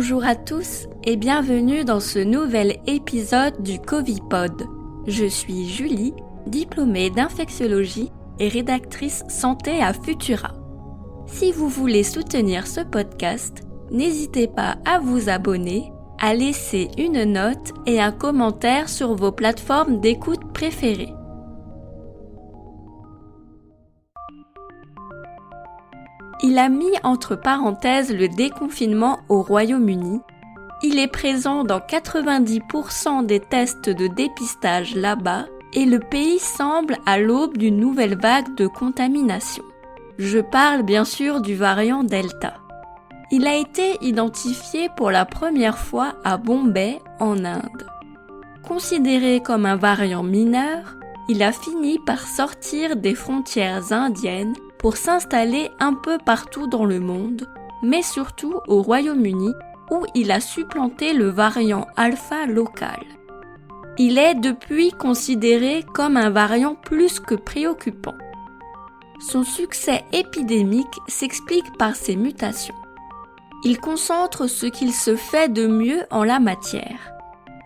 Bonjour à tous et bienvenue dans ce nouvel épisode du Covipod. Je suis Julie, diplômée d'infectiologie et rédactrice santé à Futura. Si vous voulez soutenir ce podcast, n'hésitez pas à vous abonner, à laisser une note et un commentaire sur vos plateformes d'écoute préférées. Il a mis entre parenthèses le déconfinement au Royaume-Uni. Il est présent dans 90% des tests de dépistage là-bas et le pays semble à l'aube d'une nouvelle vague de contamination. Je parle bien sûr du variant Delta. Il a été identifié pour la première fois à Bombay, en Inde. Considéré comme un variant mineur, il a fini par sortir des frontières indiennes pour s'installer un peu partout dans le monde, mais surtout au Royaume-Uni, où il a supplanté le variant alpha local. Il est depuis considéré comme un variant plus que préoccupant. Son succès épidémique s'explique par ses mutations. Il concentre ce qu'il se fait de mieux en la matière.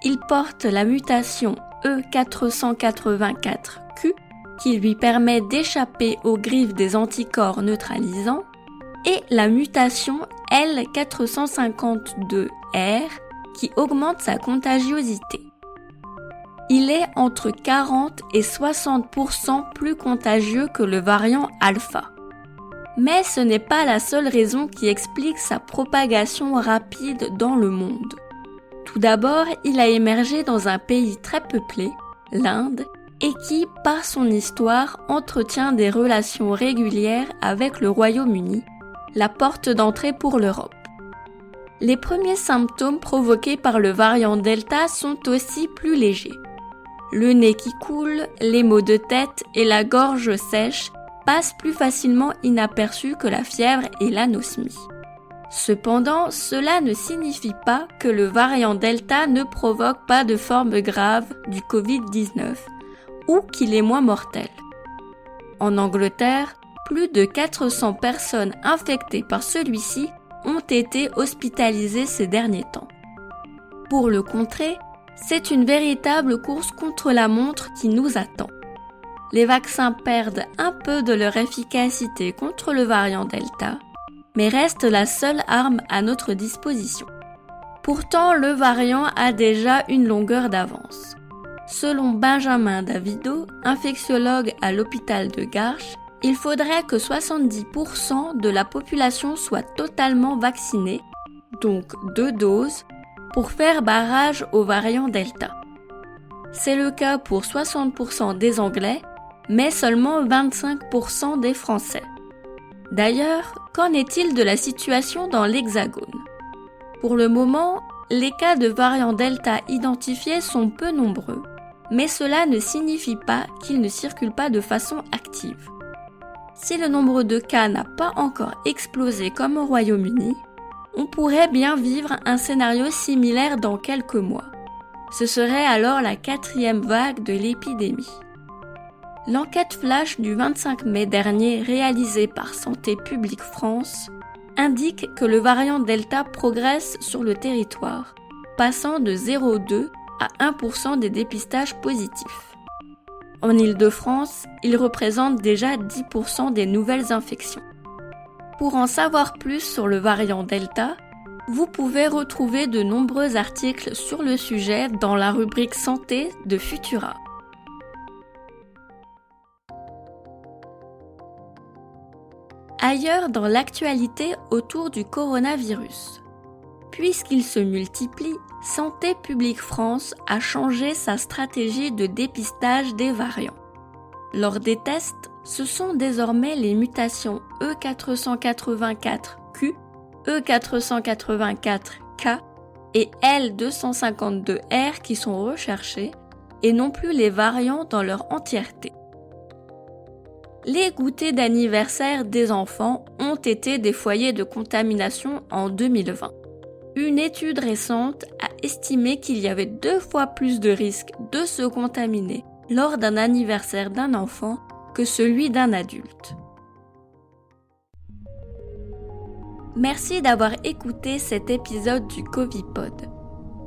Il porte la mutation E484Q, qui lui permet d'échapper aux griffes des anticorps neutralisants, et la mutation L452R, qui augmente sa contagiosité. Il est entre 40 et 60% plus contagieux que le variant alpha. Mais ce n'est pas la seule raison qui explique sa propagation rapide dans le monde. Tout d'abord, il a émergé dans un pays très peuplé, l'Inde, et qui, par son histoire, entretient des relations régulières avec le Royaume-Uni, la porte d'entrée pour l'Europe. Les premiers symptômes provoqués par le variant Delta sont aussi plus légers. Le nez qui coule, les maux de tête et la gorge sèche passent plus facilement inaperçus que la fièvre et l'anosmie. Cependant, cela ne signifie pas que le variant Delta ne provoque pas de forme grave du Covid-19 ou qu'il est moins mortel. En Angleterre, plus de 400 personnes infectées par celui-ci ont été hospitalisées ces derniers temps. Pour le contrer, c'est une véritable course contre la montre qui nous attend. Les vaccins perdent un peu de leur efficacité contre le variant Delta, mais restent la seule arme à notre disposition. Pourtant, le variant a déjà une longueur d'avance. Selon Benjamin Davido, infectiologue à l'hôpital de Garches, il faudrait que 70% de la population soit totalement vaccinée, donc 2 doses, pour faire barrage au variant Delta. C'est le cas pour 60% des Anglais, mais seulement 25% des Français. D'ailleurs, qu'en est-il de la situation dans l'Hexagone ? Pour le moment, les cas de variant Delta identifiés sont peu nombreux, mais cela ne signifie pas qu'ils ne circulent pas de façon active. Si le nombre de cas n'a pas encore explosé comme au Royaume-Uni, on pourrait bien vivre un scénario similaire dans quelques mois. Ce serait alors la 4e vague de l'épidémie. L'enquête flash du 25 mai dernier réalisée par Santé publique France indique que le variant Delta progresse sur le territoire, passant de 0,2 à 1% des dépistages positifs. En Île-de-France, il représente déjà 10% des nouvelles infections. Pour en savoir plus sur le variant Delta, vous pouvez retrouver de nombreux articles sur le sujet dans la rubrique santé de Futura. Ailleurs dans l'actualité autour du coronavirus. Puisqu'il se multiplie, Santé publique France a changé sa stratégie de dépistage des variants. Lors des tests, ce sont désormais les mutations E484Q, E484K et L252R qui sont recherchés et non plus les variants dans leur entièreté. Les goûters d'anniversaire des enfants ont été des foyers de contamination en 2020. Une étude récente a estimé qu'il y avait 2 fois plus de risques de se contaminer lors d'un anniversaire d'un enfant que celui d'un adulte. Merci d'avoir écouté cet épisode du Covipod.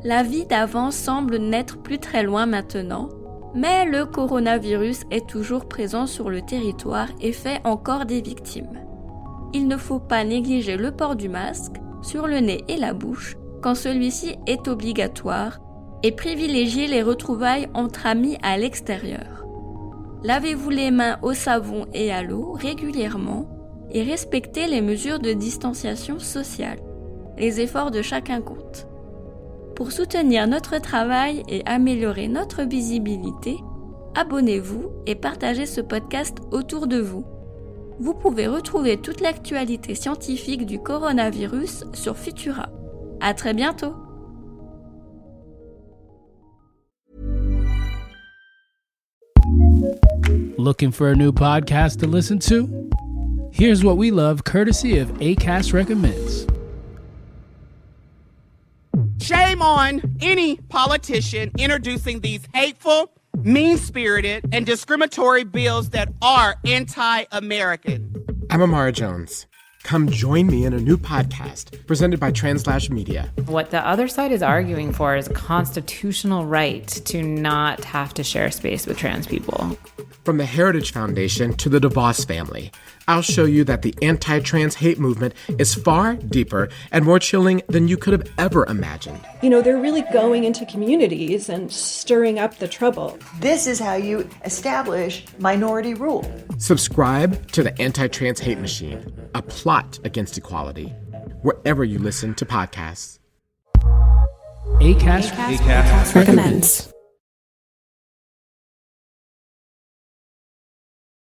La vie d'avant semble n'être plus très loin maintenant, mais le coronavirus est toujours présent sur le territoire et fait encore des victimes. Il ne faut pas négliger le port du masque sur le nez et la bouche quand celui-ci est obligatoire et privilégier les retrouvailles entre amis à l'extérieur. Lavez-vous les mains au savon et à l'eau régulièrement et respectez les mesures de distanciation sociale. Les efforts de chacun comptent. Pour soutenir notre travail et améliorer notre visibilité, abonnez-vous et partagez ce podcast autour de vous. Vous pouvez retrouver toute l'actualité scientifique du coronavirus sur Futura. À très bientôt! Looking for a new podcast to listen to? Here's what we love courtesy of Acast Recommends. Shame on any politician introducing these hateful, mean-spirited, and discriminatory bills that are anti-American. I'm Amara Jones. Come join me in a new podcast presented by Translash Media. What the other side is arguing for is a constitutional right to not have to share space with trans people. From the Heritage Foundation to the DeVos family, I'll show you that the anti-trans hate movement is far deeper and more chilling than you could have ever imagined. You know, they're really going into communities and stirring up the trouble. This is how you establish minority rule. Subscribe to the Anti-Trans Hate Machine, a plot against equality, wherever you listen to podcasts. Acast recommends.